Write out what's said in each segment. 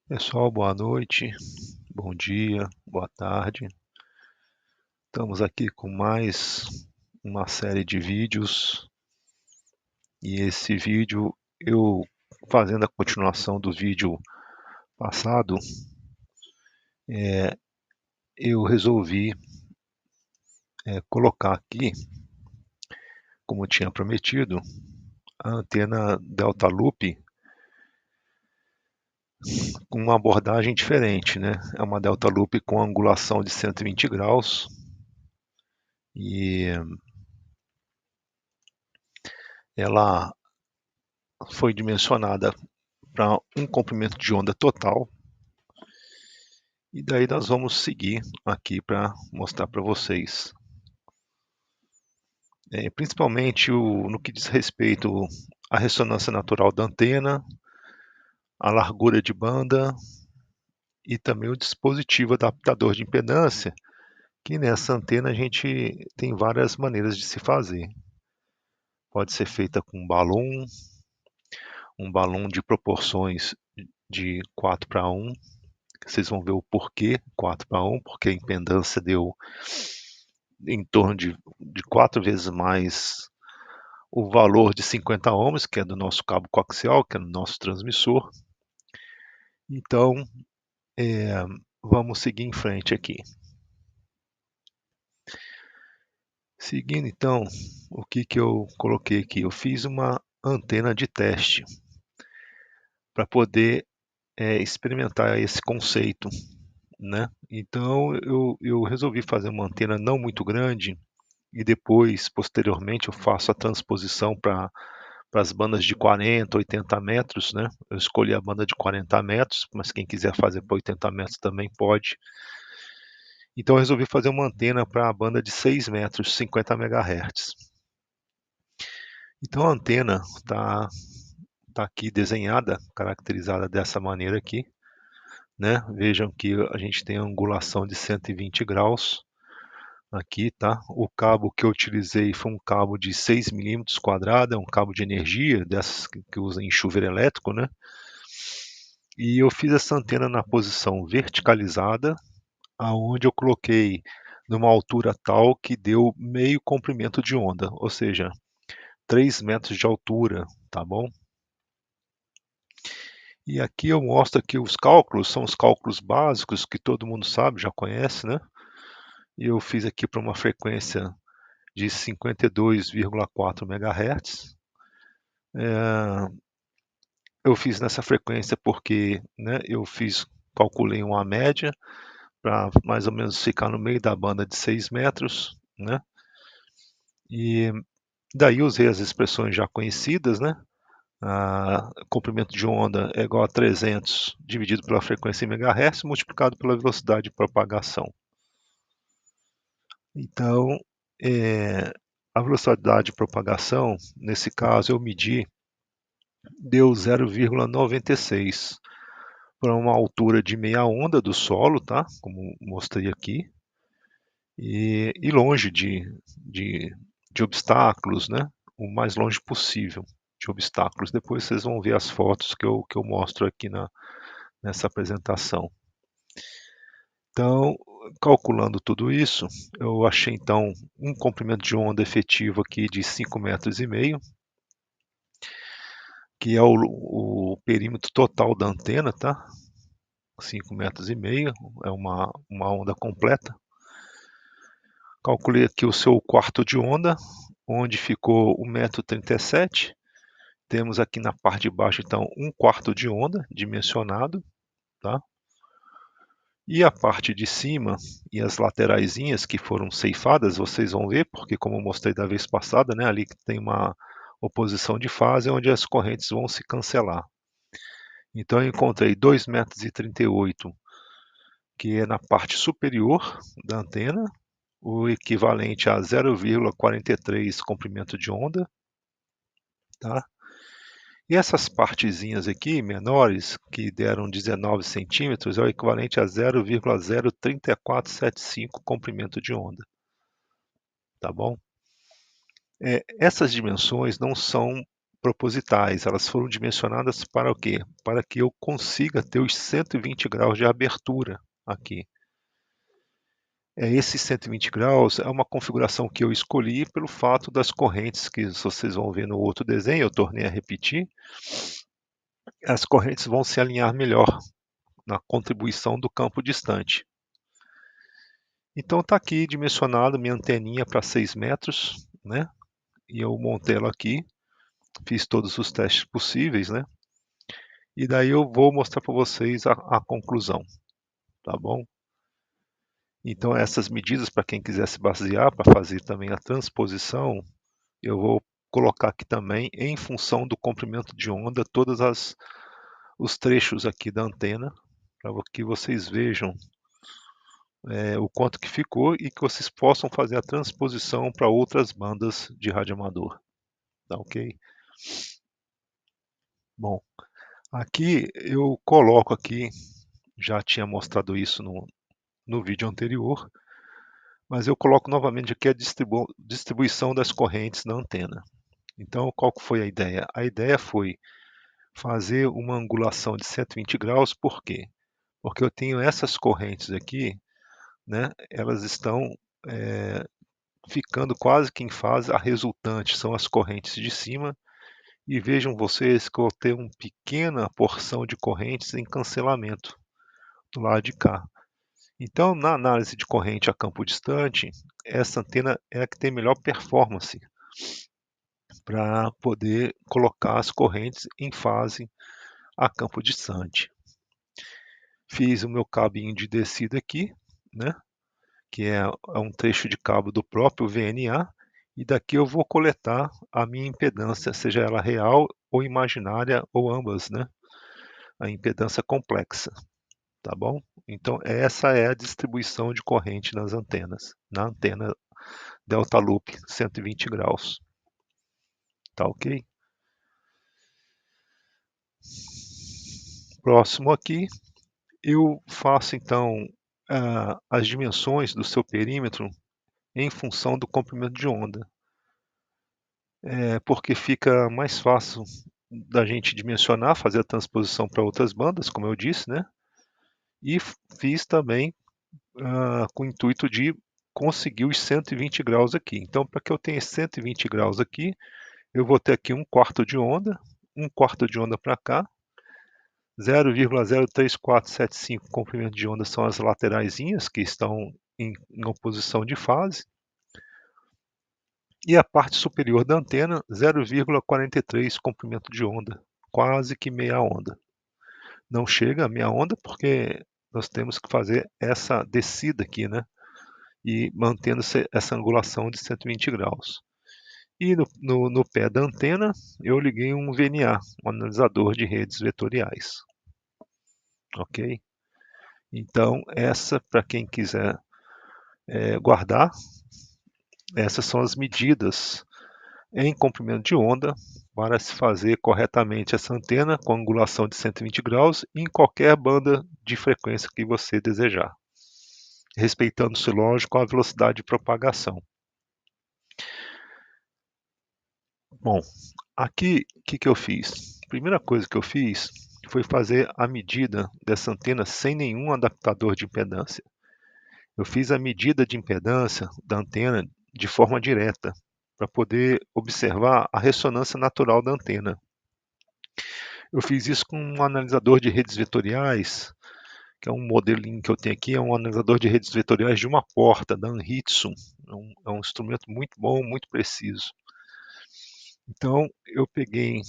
Pessoal, boa noite, bom dia, boa tarde. Estamos aqui com mais uma série de vídeos e esse vídeo eu fazendo a continuação do vídeo passado, eu resolvi colocar aqui, como eu tinha prometido, a antena Delta Loop com uma abordagem diferente, né? É uma Delta Loop com angulação de 120 graus e ela foi dimensionada para um comprimento de onda total. E daí nós vamos seguir aqui para mostrar para vocês. Principalmente no que diz respeito à ressonância natural da antena, a largura de banda e também o dispositivo adaptador de impedância, que nessa antena a gente tem várias maneiras de se fazer. Pode ser feita com um balão de proporções de 4:1. Vocês vão ver o porquê 4:1, porque a impedância deu em torno de 4 vezes mais o valor de 50 ohms, que é do nosso cabo coaxial, que é do nosso transmissor. Então, é, vamos seguir em frente aqui. Seguindo então, o que eu coloquei aqui? Eu fiz uma antena de teste para poder experimentar esse conceito, né? Então, eu resolvi fazer uma antena não muito grande e depois, posteriormente, eu faço a transposição para as bandas de 40, 80 metros, né? Eu escolhi a banda de 40 metros, mas quem quiser fazer para 80 metros também pode. Então eu resolvi fazer uma antena para a banda de 6 metros, 50 MHz. Então a antena tá aqui desenhada, caracterizada dessa maneira aqui, né? Vejam que a gente tem a angulação de 120 graus aqui, tá? O cabo que eu utilizei foi um cabo de 6 milímetros quadrado, é um cabo de energia, dessas que usa em chuveiro elétrico, né? E eu fiz essa antena na posição verticalizada, aonde eu coloquei numa altura tal que deu meio comprimento de onda, ou seja, 3 metros de altura, tá bom? E aqui eu mostro que os cálculos são os cálculos básicos que todo mundo sabe, já conhece, né? E eu fiz aqui para uma frequência de 52,4 MHz. Eu fiz nessa frequência porque, né, calculei uma média para mais ou menos ficar no meio da banda de 6 metros, né? E daí usei as expressões já conhecidas, né? Comprimento de onda é igual a 300 dividido pela frequência em megahertz multiplicado pela velocidade de propagação. Então, é, a velocidade de propagação, nesse caso eu medi, deu 0,96 para uma altura de meia onda do solo, tá? Como mostrei aqui, e longe de obstáculos, né? O mais longe possível de obstáculos. Depois vocês vão ver as fotos que eu mostro aqui nessa apresentação. Então, calculando tudo isso, eu achei então um comprimento de onda efetivo aqui de 5,5 metros, que é o perímetro total da antena, tá? 5,5 metros, é uma onda completa. Calculei aqui o seu quarto de onda, onde ficou 1,37 m. Temos aqui na parte de baixo, então, um quarto de onda dimensionado, tá? E a parte de cima e as lateraisinhas que foram ceifadas, vocês vão ver, porque como eu mostrei da vez passada, né, ali tem uma oposição de fase onde as correntes vão se cancelar. Então eu encontrei 2,38 m, que é na parte superior da antena, o equivalente a 0,43 comprimento de onda, tá? E essas partezinhas aqui, menores, que deram 19 centímetros, é o equivalente a 0,03475 comprimento de onda, tá bom? Essas dimensões não são propositais, elas foram dimensionadas para o quê? Para que eu consiga ter os 120 graus de abertura aqui. Esses 120 graus é uma configuração que eu escolhi pelo fato das correntes que vocês vão ver no outro desenho, eu tornei a repetir, as correntes vão se alinhar melhor na contribuição do campo distante. Então está aqui dimensionado minha anteninha para 6 metros, né? E eu montei ela aqui, fiz todos os testes possíveis, né? E daí eu vou mostrar para vocês a conclusão, tá bom? Então essas medidas, para quem quiser se basear para fazer também a transposição, eu vou colocar aqui também em função do comprimento de onda todos os trechos aqui da antena, para que vocês vejam o quanto que ficou e que vocês possam fazer a transposição para outras bandas de rádio amador, tá ok? Bom, aqui eu coloco aqui, já tinha mostrado isso no vídeo anterior, mas eu coloco novamente aqui a distribuição das correntes na antena. Então, qual foi a ideia? A ideia foi fazer uma angulação de 120 graus, por quê? Porque eu tenho essas correntes aqui, né, elas estão ficando quase que em fase, a resultante são as correntes de cima, e vejam vocês que eu tenho uma pequena porção de correntes em cancelamento do lado de cá. Então, na análise de corrente a campo distante, essa antena é a que tem melhor performance para poder colocar as correntes em fase a campo distante. Fiz o meu cabinho de descida aqui, né, que é um trecho de cabo do próprio VNA, e daqui eu vou coletar a minha impedância, seja ela real ou imaginária, ou ambas, né, a impedância complexa, tá bom? Então essa é a distribuição de corrente nas antenas, na antena Delta Loop 120 graus, tá ok? Próximo aqui, eu faço então as dimensões do seu perímetro em função do comprimento de onda, porque fica mais fácil da gente dimensionar, fazer a transposição para outras bandas, como eu disse, né? E fiz também com o intuito de conseguir os 120 graus aqui. Então, para que eu tenha 120 graus aqui, eu vou ter aqui um quarto de onda para cá, 0,03475 comprimento de onda são as lateraisinhas que estão em oposição de fase, e a parte superior da antena 0,43 comprimento de onda, quase que meia onda. Não chega a meia onda porque nós temos que fazer essa descida aqui, né? E mantendo essa angulação de 120 graus. E no pé da antena eu liguei um VNA, um analisador de redes vetoriais. Ok? Então essa, para quem quiser guardar, essas são as medidas em comprimento de onda para se fazer corretamente essa antena com angulação de 120 graus em qualquer banda de frequência que você desejar, respeitando-se, lógico, a velocidade de propagação. Bom, aqui o que eu fiz? A primeira coisa que eu fiz foi fazer a medida dessa antena sem nenhum adaptador de impedância. Eu fiz a medida de impedância da antena de forma direta, para poder observar a ressonância natural da antena. Eu fiz isso com um analisador de redes vetoriais, que é um modelinho que eu tenho aqui, é um analisador de redes vetoriais de uma porta, da Anritsu. É um instrumento muito bom, muito preciso. Então, eu peguei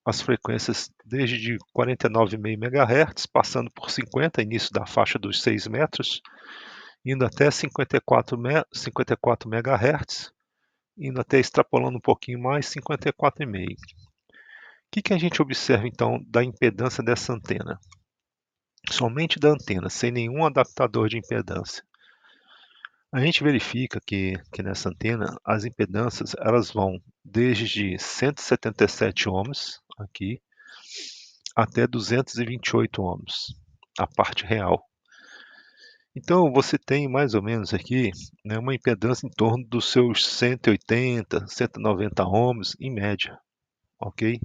as frequências desde 49,5 MHz, passando por 50, início da faixa dos 6 metros, indo até 54 MHz, indo até extrapolando um pouquinho mais, 54,5. O que a gente observa então da impedância dessa antena? Somente da antena, sem nenhum adaptador de impedância. A gente verifica que nessa antena as impedâncias elas vão desde 177 ohms aqui até 228 ohms, a parte real. Então você tem mais ou menos aqui, né, uma impedância em torno dos seus 180, 190 ohms em média. ok?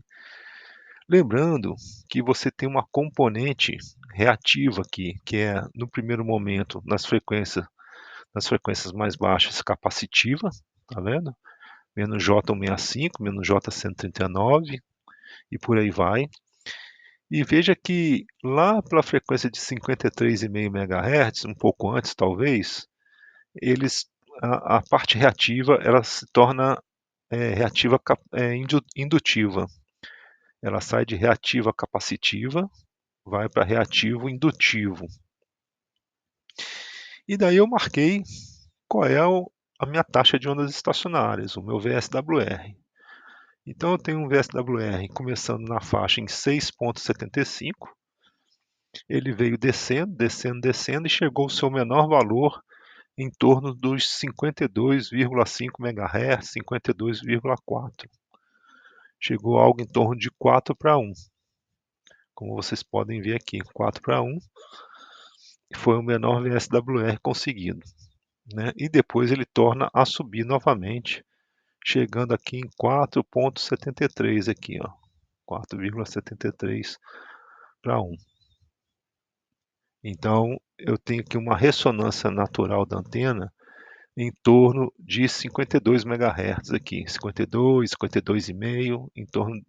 Lembrando que você tem uma componente reativa aqui, que é, no primeiro momento, nas frequências mais baixas, capacitiva, tá vendo? Menos J165, menos J139 e por aí vai. E veja que lá pela frequência de 53,5 MHz, um pouco antes talvez, eles a parte reativa ela se torna reativa indutiva. Ela sai de reativa capacitiva, vai para reativo indutivo. E daí eu marquei qual é a minha taxa de ondas estacionárias, o meu VSWR. Então eu tenho um VSWR começando na faixa em 6,75. Ele veio descendo, descendo, descendo e chegou ao seu menor valor em torno dos 52,5 MHz, 52,4. Chegou algo em torno de 4 para 1. Como vocês podem ver aqui, 4 para 1 foi o menor VSWR conseguido. Né? E depois ele torna a subir novamente, chegando aqui em 4,73 aqui, ó, 4,73 para 1. Então eu tenho aqui uma ressonância natural da antena em torno de 52 MHz aqui, 52, 52,5, em torno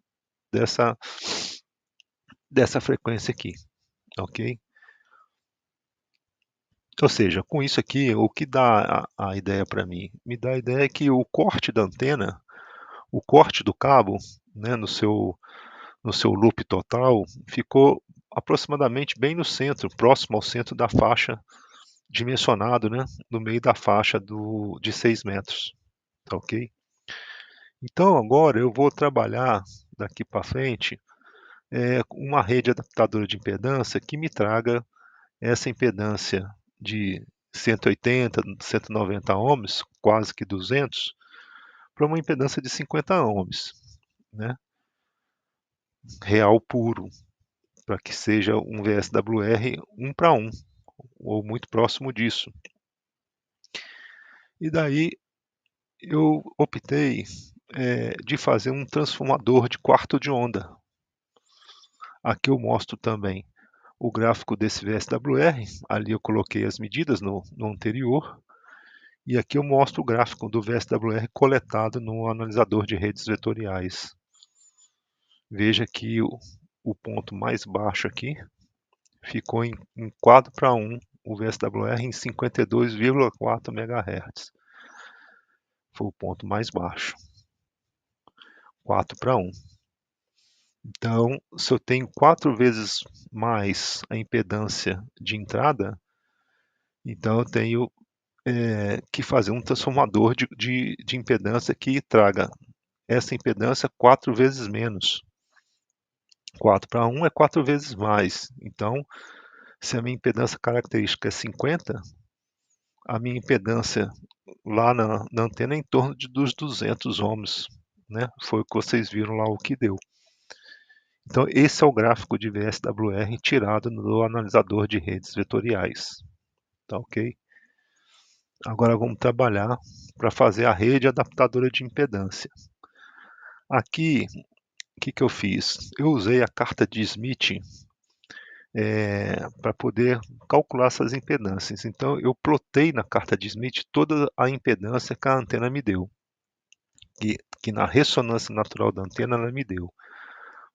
dessa frequência aqui, ok? Ou seja, com isso aqui, o que dá a ideia para mim? Me dá a ideia que o corte da antena, o corte do cabo, né, no seu loop total, ficou aproximadamente bem no centro, próximo ao centro da faixa, dimensionado, né, no meio da faixa de 6 metros, tá ok? Então agora eu vou trabalhar daqui para frente uma rede adaptadora de impedância que me traga essa impedância de 180, 190 ohms, quase que 200, para uma impedância de 50 ohms, né? Real puro, para que seja um VSWR 1 para 1, ou muito próximo disso. E daí eu optei de fazer um transformador de quarto de onda. Aqui eu mostro também o gráfico desse VSWR, ali eu coloquei as medidas no anterior, e aqui eu mostro o gráfico do VSWR coletado no analisador de redes vetoriais. Veja que o ponto mais baixo aqui ficou em 4 para 1, o VSWR em 52,4 MHz. Foi o ponto mais baixo, 4 para 1. Então, se eu tenho 4 vezes mais a impedância de entrada, então eu tenho que fazer um transformador de impedância que traga essa impedância 4 vezes menos. 4 para 1 é 4 vezes mais. Então, se a minha impedância característica é 50, a minha impedância lá na antena é em torno dos 200 ohms. Né? Foi o que vocês viram lá o que deu. Então, esse é o gráfico de VSWR tirado do analisador de redes vetoriais. Tá ok? Agora vamos trabalhar para fazer a rede adaptadora de impedância. Aqui, o que eu fiz? Eu usei a carta de Smith para poder calcular essas impedâncias. Então, eu plotei na carta de Smith toda a impedância que a antena me deu, que na ressonância natural da antena ela me deu.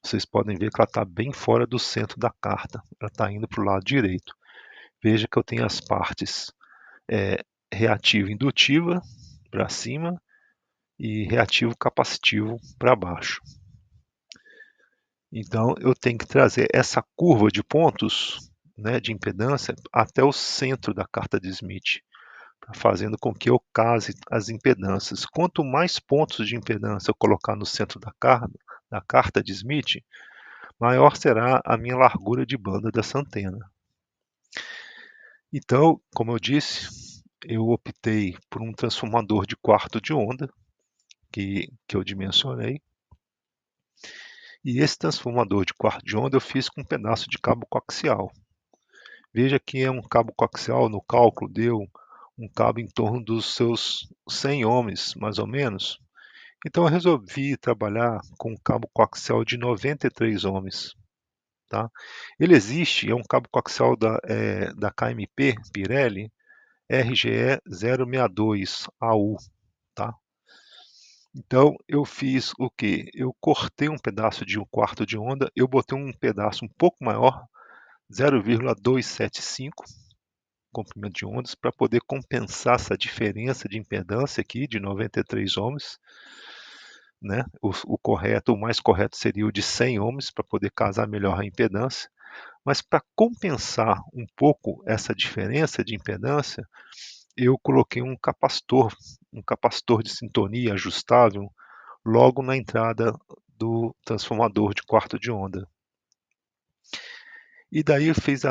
Vocês podem ver que ela está bem fora do centro da carta, ela está indo para o lado direito. Veja que eu tenho as partes reativa indutiva para cima e reativo capacitivo para baixo. Então eu tenho que trazer essa curva de pontos, né, de impedância até o centro da carta de Smith, fazendo com que eu case as impedâncias. Quanto mais pontos de impedância eu colocar no centro da carta de Smith, maior será a minha largura de banda dessa antena. Então, como eu disse, eu optei por um transformador de quarto de onda, que eu dimensionei. E esse transformador de quarto de onda eu fiz com um pedaço de cabo coaxial. Veja que é um cabo coaxial, no cálculo deu um cabo em torno dos seus 100 ohms, mais ou menos. Então eu resolvi trabalhar com um cabo coaxial de 93 ohms, tá? Ele existe, é um cabo coaxial da KMP Pirelli RGE 062AU, tá? Então eu fiz o quê? Eu cortei um pedaço de um quarto de onda, eu botei um pedaço um pouco maior, 0,275 comprimento de ondas, para poder compensar essa diferença de impedância aqui de 93 ohms, né? O mais correto seria o de 100 ohms para poder casar melhor a impedância, mas para compensar um pouco essa diferença de impedância, eu coloquei um capacitor de sintonia ajustável logo na entrada do transformador de quarto de onda. E daí eu fiz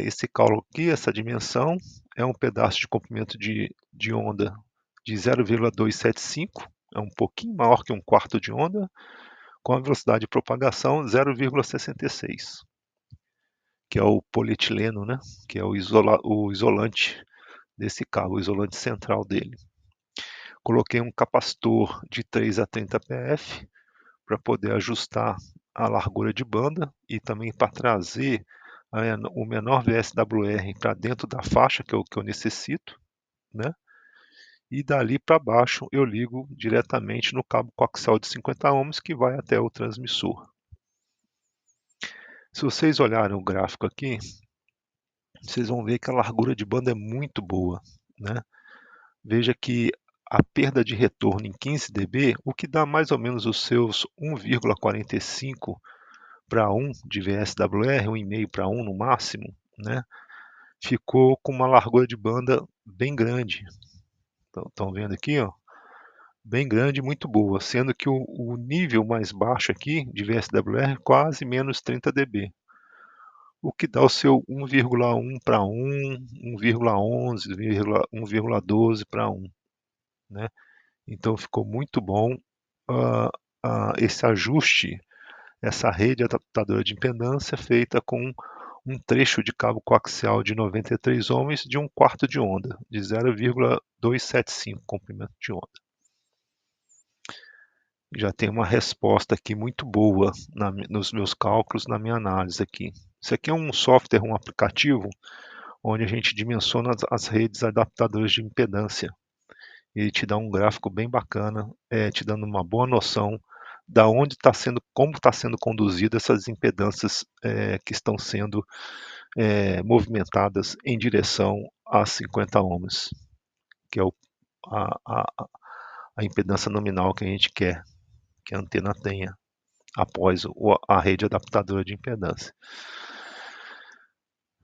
esse cálculo aqui, essa dimensão, é um pedaço de comprimento de onda de 0,275, é um pouquinho maior que um quarto de onda, com a velocidade de propagação 0,66, que é o polietileno, né? Que é o isolante desse cabo, o isolante central dele. Coloquei um capacitor de 3 a 30 pf para poder ajustar a largura de banda e também para trazer o menor VSWR para dentro da faixa que eu necessito, né? E dali para baixo eu ligo diretamente no cabo coaxial de 50 ohms que vai até o transmissor. Se vocês olharem o gráfico aqui, vocês vão ver que a largura de banda é muito boa, né? Veja que a perda de retorno em 15 dB, o que dá mais ou menos os seus 1,45 para 1 de VSWR, 1,5 para 1 no máximo, né? Ficou com uma largura de banda bem grande. Estão vendo aqui, ó? Bem grande e muito boa, sendo que o nível mais baixo aqui de VSWR é quase menos 30 dB, o que dá o seu 1,1 para 1, 1,11, 1,12 para 1, né? Então ficou muito bom esse ajuste, essa rede adaptadora de impedância feita com um trecho de cabo coaxial de 93 ohms de um quarto de onda, de 0,275 comprimento de onda. Já tem uma resposta aqui muito boa nos meus cálculos, na minha análise aqui. Isso aqui é um software, um aplicativo, onde a gente dimensiona as redes adaptadoras de impedância. Ele te dá um gráfico bem bacana, te dando uma boa noção da onde está sendo, como está sendo conduzida essas impedâncias que estão sendo movimentadas em direção a 50 ohms, que é a, a, a impedância nominal que a gente quer que a antena tenha após a rede adaptadora de impedância.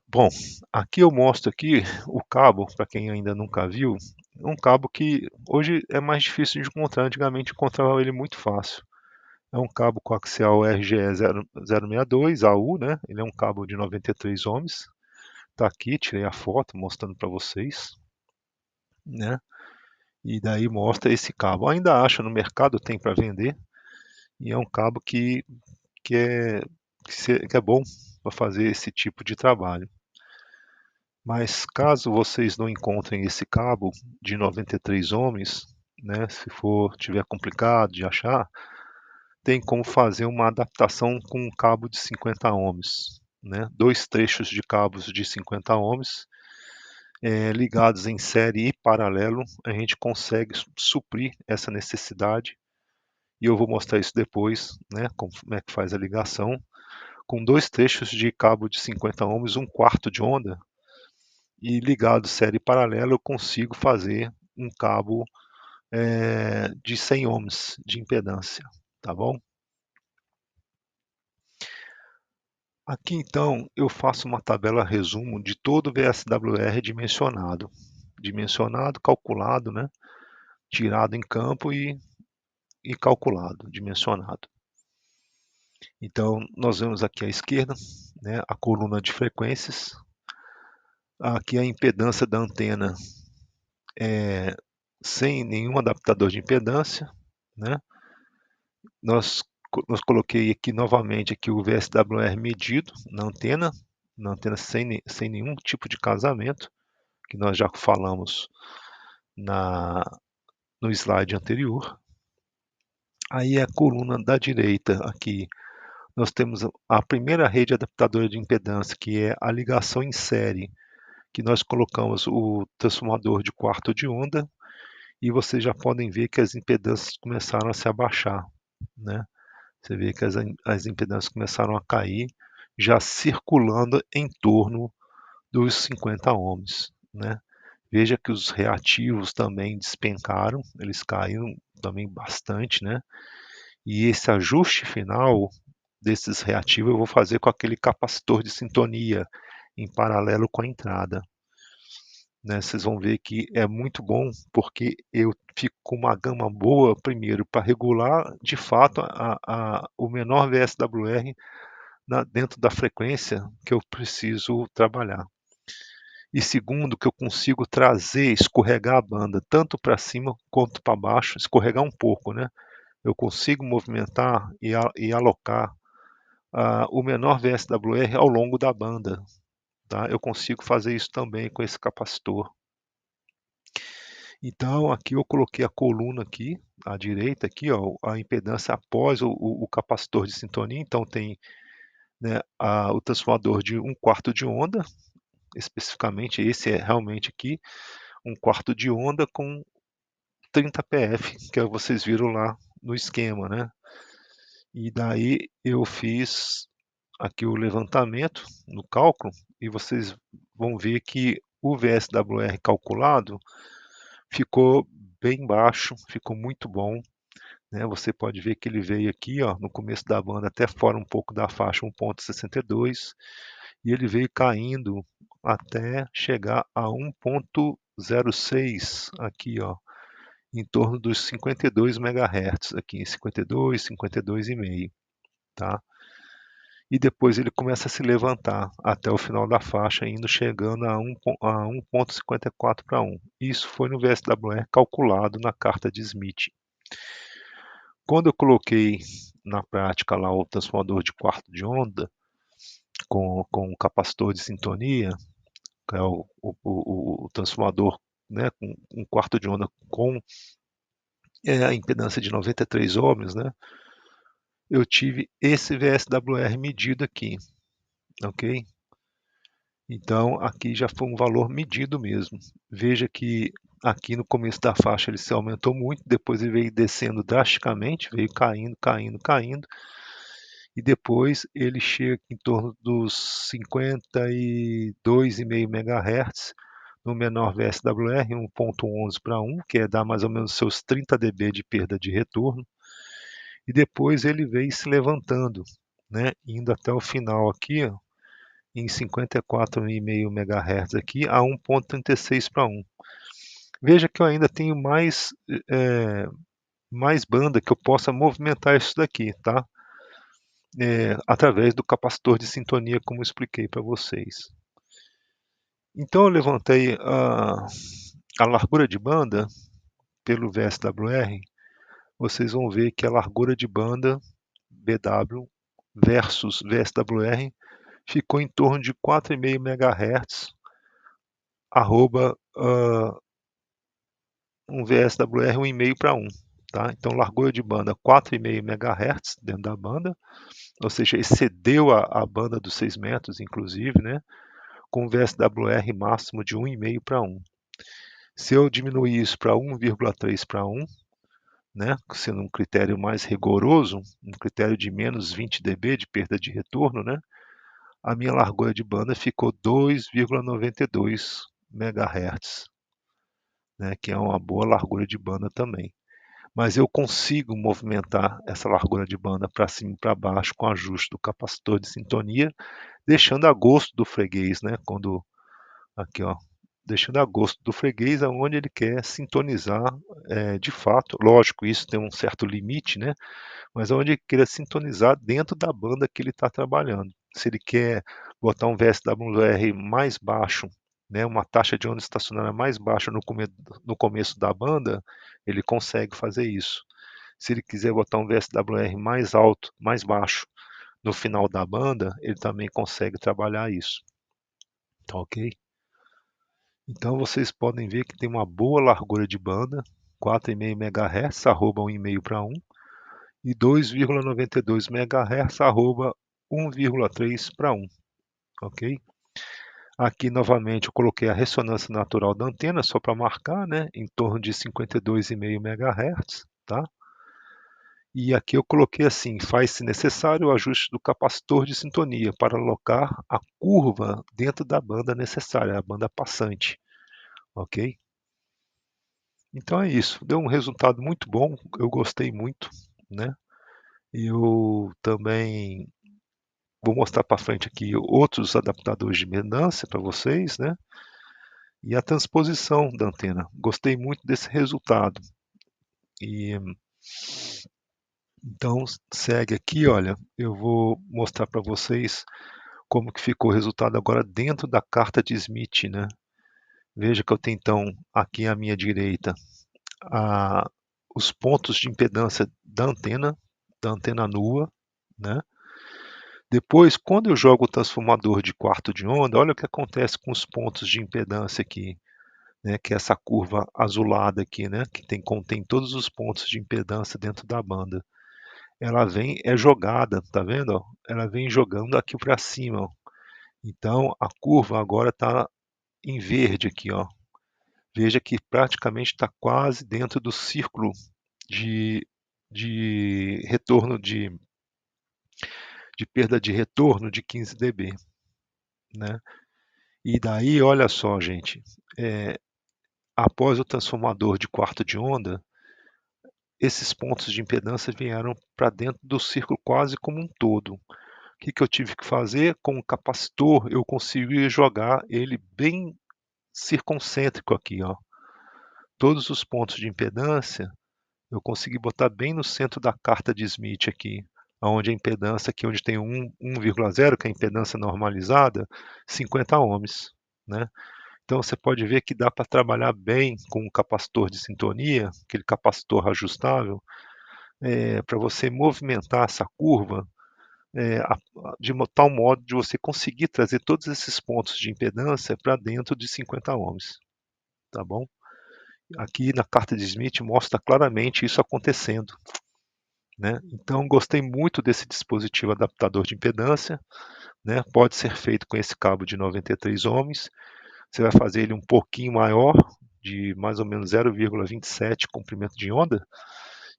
Bom, aqui eu mostro aqui o cabo, para quem ainda nunca viu, um cabo que hoje é mais difícil de encontrar, antigamente encontrava ele muito fácil. É um cabo coaxial RGE 062 AU, né? Ele é um cabo de 93 ohms. Tá aqui, tirei a foto mostrando para vocês, né? E daí mostra esse cabo. Ainda acha no mercado, tem para vender, e é um cabo que é, que é bom para fazer esse tipo de trabalho. Mas caso vocês não encontrem esse cabo de 93 ohms, né, se for tiver complicado de achar, tem como fazer uma adaptação com um cabo de 50 ohms, né? Dois trechos de cabos de 50 ohms ligados em série e paralelo, a gente consegue suprir essa necessidade. E eu vou mostrar isso depois, né, como é que faz a ligação. Com dois trechos de cabo de 50 ohms, um quarto de onda, e ligado série paralela, eu consigo fazer um cabo de 100 ohms de impedância, tá bom? Aqui então eu faço uma tabela resumo de todo o VSWR dimensionado, calculado, né? Tirado em campo e calculado, dimensionado. Então nós vemos aqui à esquerda, né, a coluna de frequências. Aqui a impedância da antena sem nenhum adaptador de impedância, né? Nós coloquei aqui novamente aqui o VSWR medido na antena sem nenhum tipo de casamento, que nós já falamos no slide anterior. Aí a coluna da direita aqui, nós temos a primeira rede adaptadora de impedância, que é a ligação em série, que nós colocamos o transformador de quarto de onda e vocês já podem ver que as impedâncias começaram a se abaixar, né? Você vê que as impedâncias começaram a cair, já circulando em torno dos 50 ohms, né? Veja que os reativos também despencaram, eles caíram também bastante, né? E esse ajuste final desses reativos eu vou fazer com aquele capacitor de sintonia em paralelo com a entrada, né? Vocês vão ver que é muito bom porque eu fico com uma gama boa, primeiro, para regular de fato o menor VSWR dentro da frequência que eu preciso trabalhar. E segundo, que eu consigo trazer, escorregar a banda tanto para cima quanto para baixo, escorregar um pouco, né? Eu consigo movimentar e alocar o menor VSWR ao longo da banda, tá? Eu consigo fazer isso também com esse capacitor. Então aqui eu coloquei a coluna aqui, à direita aqui, ó, a impedância após o capacitor de sintonia. Então tem, né, o transformador de 1/4 de onda, especificamente esse é realmente aqui, 1/4 de onda com 30 PF, que vocês viram lá no esquema, né? E daí eu fiz aqui o levantamento no cálculo e vocês vão ver que o VSWR calculado ficou bem baixo, ficou muito bom, né? Você pode ver que ele veio aqui, ó, no começo da banda até fora um pouco da faixa 1.62 e ele veio caindo até chegar a 1.06 aqui, ó, em torno dos 52 MHz aqui, 52, 52,5, tá? E depois ele começa a se levantar até o final da faixa, indo chegando a 1.54 para 1. Isso foi no VSWR calculado na carta de Smith. Quando eu coloquei na prática lá o transformador de quarto de onda com o capacitor de sintonia, que é o transformador, né, com um quarto de onda com a impedância de 93 ohms, né, eu tive esse VSWR medido aqui, ok? Então aqui já foi um valor medido mesmo. Veja que aqui no começo da faixa ele se aumentou muito, depois ele veio descendo drasticamente, veio caindo, caindo, caindo, e depois ele chega em torno dos 52,5 MHz no menor VSWR, 1.11 para 1, que é dar mais ou menos seus 30 dB de perda de retorno, e depois ele veio se levantando, né, indo até o final aqui, ó, em 54,5 MHz aqui a 1.36 para 1. Veja que eu ainda tenho mais banda que eu possa movimentar isso daqui, tá? Através do capacitor de sintonia, como eu expliquei para vocês. Então eu levantei a largura de banda pelo VSWR. Vocês vão ver que a largura de banda BW versus VSWR ficou em torno de 4,5 MHz, arroba um VSWR 1,5 para 1. Tá? Então, largura de banda 4,5 MHz dentro da banda, ou seja, excedeu a banda dos 6 metros, inclusive, né? Com VSWR máximo de 1,5 para 1. Se eu diminuir isso para 1,3 para 1, né, sendo um critério mais rigoroso, um critério de menos 20 dB de perda de retorno, né, a minha largura de banda ficou 2,92 MHz, né, que é uma boa largura de banda também. Mas eu consigo movimentar essa largura de banda para cima e para baixo com ajuste do capacitor de sintonia, deixando a gosto do freguês, né? Quando aqui, ó, deixando a gosto do freguês aonde ele quer sintonizar de fato. Lógico, isso tem um certo limite, né? Mas aonde ele queira sintonizar dentro da banda que ele está trabalhando. Se ele quer botar um VSWR mais baixo, né, uma taxa de onda estacionária mais baixa no começo da banda, ele consegue fazer isso. Se ele quiser botar um VSWR mais alto, mais baixo no final da banda, ele também consegue trabalhar isso. Tá ok? Então vocês podem ver que tem uma boa largura de banda, 4,5 MHz, arroba 1,5 para 1. e 2,92 MHz, arroba 1,3 para 1, ok? Aqui novamente eu coloquei a ressonância natural da antena só para marcar, né, em torno de 52,5 MHz, tá? E aqui eu coloquei assim, faz-se necessário o ajuste do capacitor de sintonia para alocar a curva dentro da banda necessária, a banda passante, ok? Então é isso, deu um resultado muito bom, eu gostei muito, né? Eu também vou mostrar para frente aqui outros adaptadores de impedância para vocês, né? E a transposição da antena. Gostei muito desse resultado. E então segue aqui, olha, eu vou mostrar para vocês como que ficou o resultado agora dentro da carta de Smith, né? Veja que eu tenho então aqui à minha direita a, os pontos de impedância da antena nua, né? Depois, quando eu jogo o transformador de quarto de onda, olha o que acontece com os pontos de impedância aqui, né? Que é essa curva azulada aqui, né? Que contém todos os pontos de impedância dentro da banda. Ela vem, é jogada, tá vendo? Ó? Ela vem jogando aqui para cima. Ó. Então, a curva agora está em verde aqui, ó. Veja que praticamente está quase dentro do círculo de, de retorno de perda de retorno de 15 dB, né? E daí, olha só, gente, após o transformador de quarto de onda, esses pontos de impedância vieram para dentro do círculo quase como um todo. O que eu tive que fazer? Com o capacitor, eu consegui jogar ele bem circuncêntrico aqui, ó. Todos os pontos de impedância eu consegui botar bem no centro da carta de Smith aqui, onde a impedância aqui, onde tem 1,0, que é a impedância normalizada, 50 ohms, né? Então você pode ver que dá para trabalhar bem com o capacitor de sintonia, aquele capacitor ajustável, para você movimentar essa curva de tal modo de você conseguir trazer todos esses pontos de impedância para dentro de 50 ohms, tá bom? Aqui na carta de Smith mostra claramente isso acontecendo. Né? Então, gostei muito desse dispositivo adaptador de impedância. Né? Pode ser feito com esse cabo de 93 ohms. Você vai fazer ele um pouquinho maior, de mais ou menos 0,27 comprimento de onda,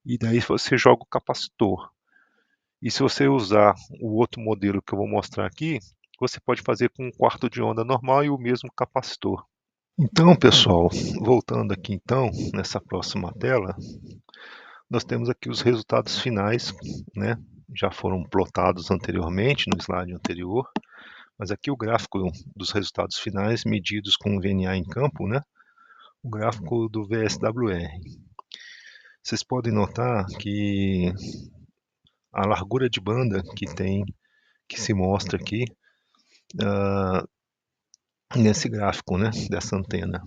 e daí você joga o capacitor. E se você usar o outro modelo que eu vou mostrar aqui, você pode fazer com um quarto de onda normal e o mesmo capacitor. Então, pessoal, voltando aqui então, nessa próxima tela, nós temos aqui os resultados finais, né? Já foram plotados anteriormente no slide anterior, mas aqui o gráfico dos resultados finais medidos com o VNA em campo, né? O gráfico do VSWR. Vocês podem notar que a largura de banda que se mostra aqui nesse gráfico, né? Dessa antena.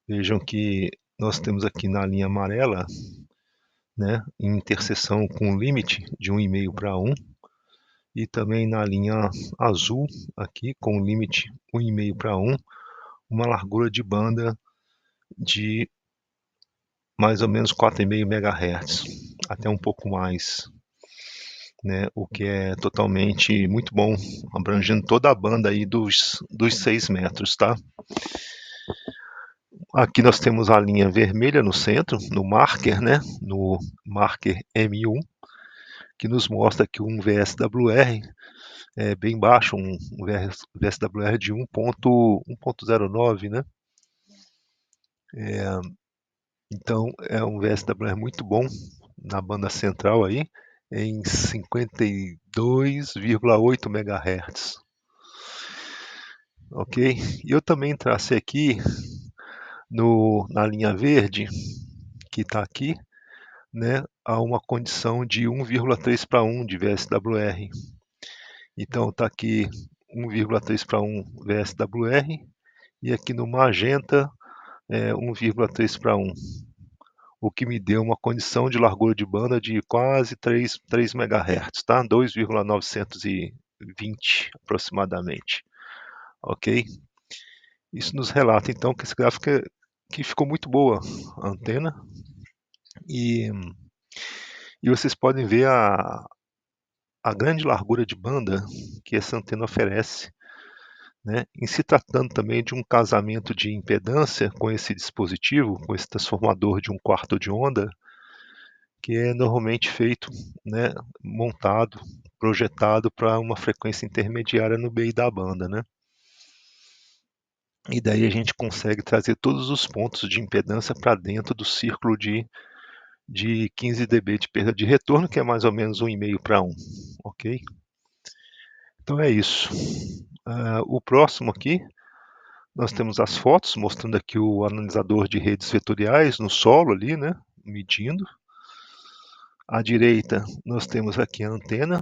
Vejam que nós temos aqui na linha amarela, né? Em interseção com o limite de 1,5 para 1, e também na linha azul aqui com o limite 1,5 para 1, uma largura de banda de mais ou menos 4,5 MHz, até um pouco mais, né, o que é totalmente muito bom, abrangendo toda a banda aí dos 6 metros, tá? Aqui nós temos a linha vermelha no centro, no marker, né, no marker M1, que nos mostra que um VSWR é bem baixo, um VSWR de 1.09, né? Então é um VSWR muito bom na banda central aí, em 52,8 MHz. Ok? E eu também tracei aqui na linha verde, que está aqui, né, a uma condição de 1,3 para 1 de VSWR. Então está aqui 1,3 para 1 VSWR e aqui no magenta 1,3 para 1, o que me deu uma condição de largura de banda de quase 3 MHz, tá? 2,920 aproximadamente, ok? Isso nos relata então que esse gráfico que ficou muito boa a antena e E vocês podem ver a grande largura de banda que essa antena oferece, né? Em se tratando também de um casamento de impedância com esse dispositivo, com esse transformador de 1/4 de onda, que é normalmente feito, né, montado, projetado para uma frequência intermediária no meio da banda, né? E daí a gente consegue trazer todos os pontos de impedância para dentro do círculo de 15 dB de perda de retorno, que é mais ou menos 1,5:1, ok? Então é isso. O próximo aqui, nós temos as fotos, mostrando aqui o analisador de redes vetoriais no solo ali, né, medindo. À direita, nós temos aqui a antena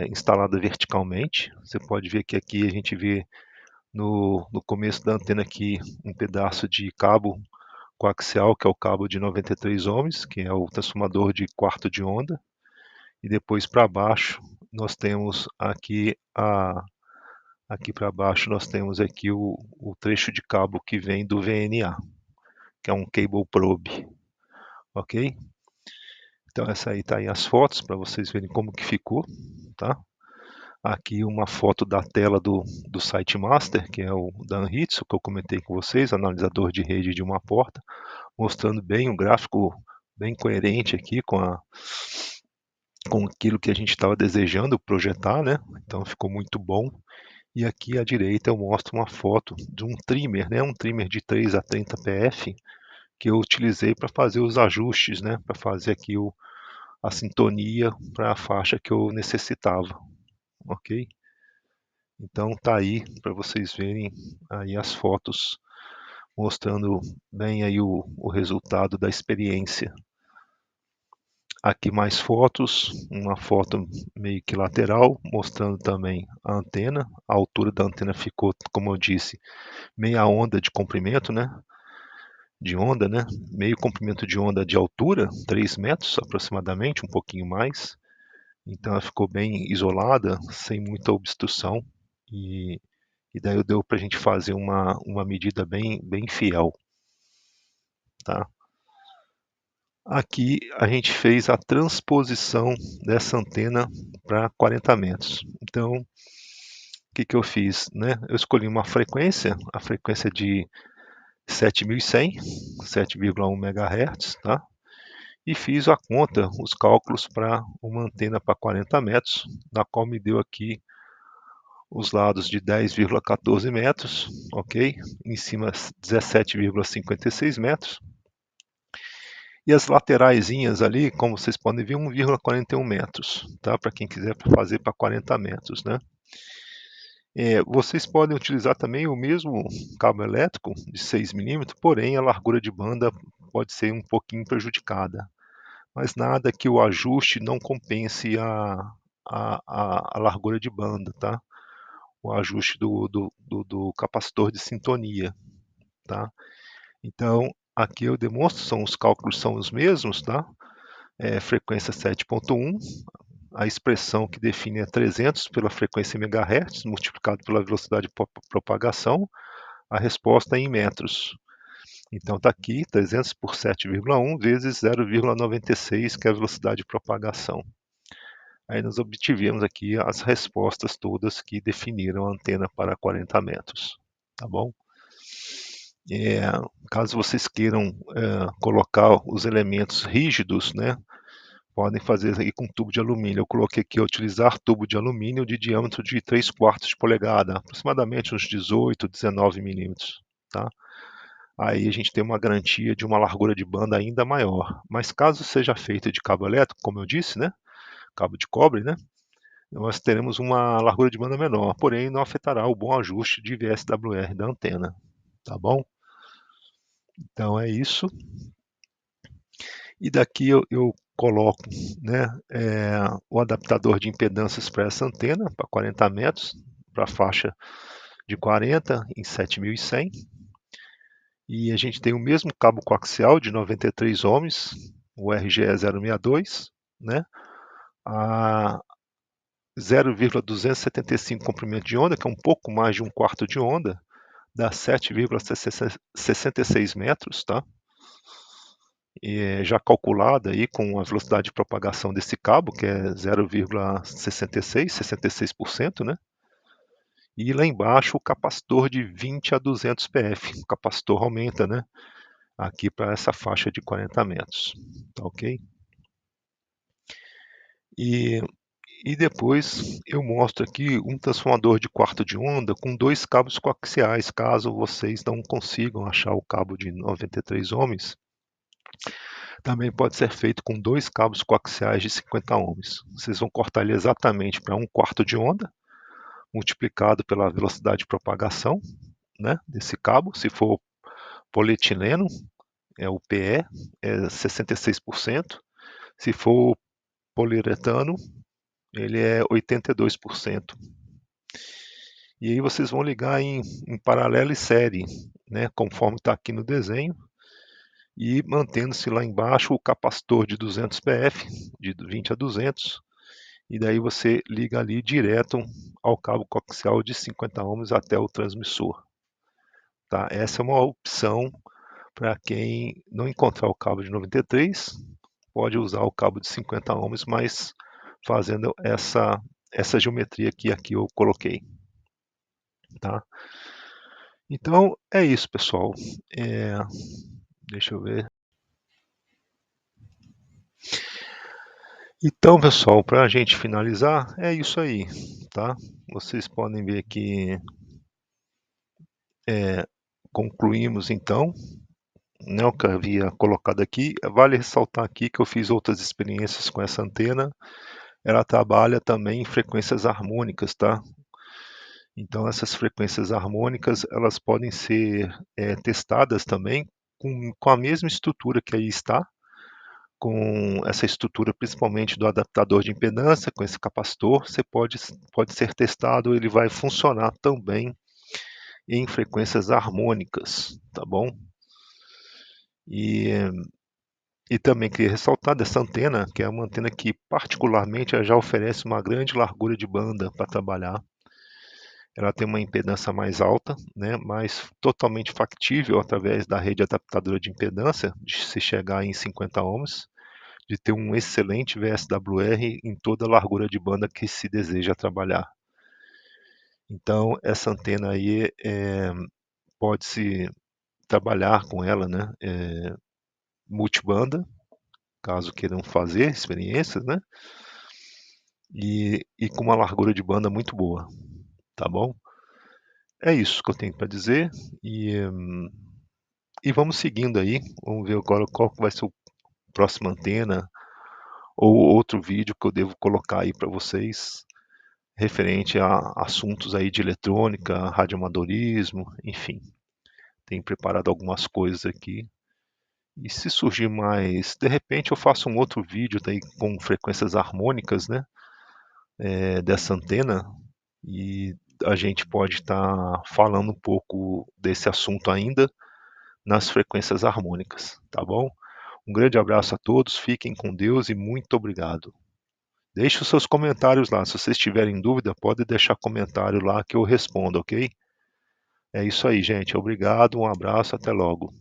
instalada verticalmente. Você pode ver que aqui a gente vê no começo da antena aqui um pedaço de cabo coaxial, que é o cabo de 93 ohms, que é o transformador de quarto de onda. E depois para baixo nós temos aqui para baixo nós temos aqui o trecho de cabo que vem do VNA, que é um cable probe, ok? Então essa aí tá aí as fotos para vocês verem como que ficou, tá? Aqui uma foto da tela do site master, que é o da Anritsu, que eu comentei com vocês, analisador de rede de uma porta, mostrando bem um gráfico bem coerente aqui com aquilo que a gente estava desejando projetar, né? Então ficou muito bom. E aqui à direita eu mostro uma foto de um trimmer, né? Um trimmer de 3 a 30 PF que eu utilizei para fazer os ajustes, né? Para fazer aqui a sintonia para a faixa que eu necessitava, ok? Então tá aí para vocês verem aí as fotos mostrando bem aí o resultado da experiência. Aqui mais fotos, uma foto meio que lateral, mostrando também a antena. A altura da antena ficou, como eu disse, meia onda de comprimento, né? De onda, né? Meio comprimento de onda de altura, 3 metros aproximadamente, um pouquinho mais. Então ela ficou bem isolada, sem muita obstrução. E daí deu para a gente fazer uma medida bem fiel, tá? Aqui a gente fez a transposição dessa antena para 40 metros. Então, o que eu fiz? Né? Eu escolhi uma frequência, a frequência de 7100, 7,1 MHz, tá? E fiz a conta, os cálculos para uma antena para 40 metros, na qual me deu aqui os lados de 10,14 metros, ok? Em cima 17,56 metros. E as lateraisinhas ali, como vocês podem ver, 1,41 metros, tá? Para quem quiser fazer para 40 metros, né? Vocês podem utilizar também o mesmo cabo elétrico de 6 milímetros, porém a largura de banda pode ser um pouquinho prejudicada. Mas nada que o ajuste não compense a largura de banda, tá? O ajuste do capacitor de sintonia, tá? Então, aqui eu demonstro, os cálculos são os mesmos, tá? Frequência 7.1, a expressão que define é 300 pela frequência em MHz, multiplicado pela velocidade de propagação, a resposta é em metros. Então está aqui 300 por 7,1 vezes 0,96, que é a velocidade de propagação. Aí nós obtivemos aqui as respostas todas que definiram a antena para 40 metros, tá bom? Caso vocês queiram colocar os elementos rígidos, né, podem fazer aqui com tubo de alumínio. Eu coloquei aqui utilizar tubo de alumínio de diâmetro de 3/4 de polegada, aproximadamente uns 18, 19 milímetros, tá? Aí a gente tem uma garantia de uma largura de banda ainda maior. Mas caso seja feito de cabo elétrico, como eu disse, né, cabo de cobre, né, nós teremos uma largura de banda menor, porém não afetará o bom ajuste de VSWR da antena, tá bom? Então é isso. E daqui eu coloco, né, o adaptador de impedâncias para essa antena, para 40 metros, para a faixa de 40 em 7100. E a gente tem o mesmo cabo coaxial de 93 ohms, o RGE062, né, a 0,275 comprimento de onda, que é um pouco mais de 1/4 de onda, dá 7,66 metros, tá? já calculada aí com a velocidade de propagação desse cabo, que é 0,66%, né? E lá embaixo o capacitor de 20 a 200 PF. O capacitor aumenta, né? Aqui para essa faixa de 40 metros, tá ok? E, e depois eu mostro aqui um transformador de quarto de onda com dois cabos coaxiais, caso vocês não consigam achar o cabo de 93 ohms. Também pode ser feito com dois cabos coaxiais de 50 ohms. Vocês vão cortar ele exatamente para um quarto de onda, multiplicado pela velocidade de propagação, né, desse cabo. Se for polietileno, o PE é 66%. Se for poliuretano, ele é 82%. E aí vocês vão ligar em paralelo e série, né, conforme está aqui no desenho, e mantendo-se lá embaixo o capacitor de 200 PF, de 20 a 200, e daí você liga ali direto ao cabo coaxial de 50 ohms até o transmissor. Tá? Essa é uma opção para quem não encontrar o cabo de 93, pode usar o cabo de 50 ohms, mas fazendo essa geometria que aqui eu coloquei. Tá? Então é isso, pessoal. Deixa eu ver. Então, pessoal, para a gente finalizar, é isso aí, tá? Vocês podem ver que concluímos então, né, o que eu havia colocado aqui. Vale ressaltar aqui que eu fiz outras experiências com essa antena. Ela trabalha também em frequências harmônicas, tá? Então, essas frequências harmônicas, elas podem ser testadas também com a mesma estrutura que aí está, com essa estrutura principalmente do adaptador de impedância, com esse capacitor, você pode ser testado, ele vai funcionar também em frequências harmônicas, tá bom? E, e também queria ressaltar dessa antena, que é uma antena que particularmente ela já oferece uma grande largura de banda para trabalhar. Ela tem uma impedância mais alta, né, mas totalmente factível através da rede adaptadora de impedância, de se chegar em 50 ohms, de ter um excelente VSWR em toda a largura de banda que se deseja trabalhar. Então, essa antena aí pode-se trabalhar com ela, né, multibanda, caso queiram fazer experiências, né, e com uma largura de banda muito boa, tá bom? É isso que eu tenho para dizer e vamos seguindo aí, vamos ver agora qual vai ser a próxima antena ou outro vídeo que eu devo colocar aí para vocês referente a assuntos aí de eletrônica, radioamadorismo, enfim. Tenho preparado algumas coisas aqui. E se surgir mais, de repente eu faço um outro vídeo daí com frequências harmônicas, né, dessa antena e a gente pode estar falando um pouco desse assunto ainda nas frequências harmônicas, tá bom? Um grande abraço a todos, fiquem com Deus e muito obrigado. Deixe os seus comentários lá. Se vocês tiverem dúvida, pode deixar comentário lá que eu respondo, ok? É isso aí, gente. Obrigado, um abraço, até logo.